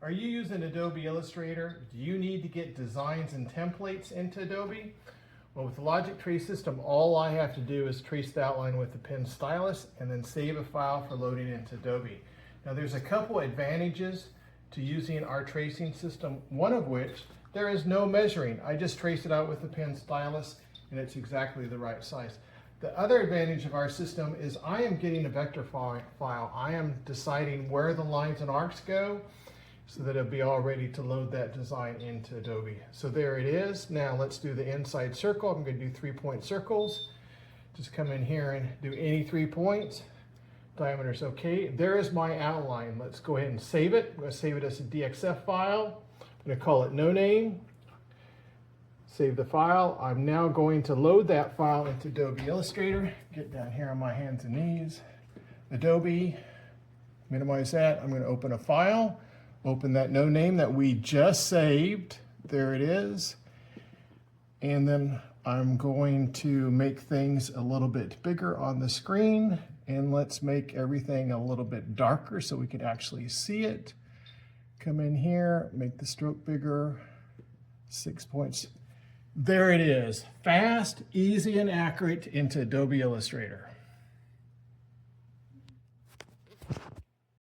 Are you using Adobe Illustrator? Do you need to get designs and templates into Adobe? Well, with the Logic Trace system, all I have to do is trace the outline with the pen stylus and then save a file for loading into Adobe. Now there's a couple advantages to using our tracing system, one of which there is no measuring. I just trace it out with the pen stylus and it's exactly the right size. The other advantage of our system is I am getting a vector file. I am deciding where the lines and arcs go so that it'll be all ready to load that design into Adobe. So there it is. Now let's do the inside circle. I'm going to do 3-point circles. Just come in here and do any 3 points. Diameter's okay. There is my outline. Let's go ahead and save it. I'm going to save it as a DXF file. I'm going to call it no name. Save the file. I'm now going to load that file into Adobe Illustrator. Get down here on my hands and knees. Adobe, minimize that. I'm going to open a file. Open that no name that we just saved. There it is. And then I'm going to make things a little bit bigger on the screen. And let's make everything a little bit darker so we can actually see it. Come in here, make the stroke bigger, 6 points. There it is, fast, easy, and accurate into Adobe Illustrator.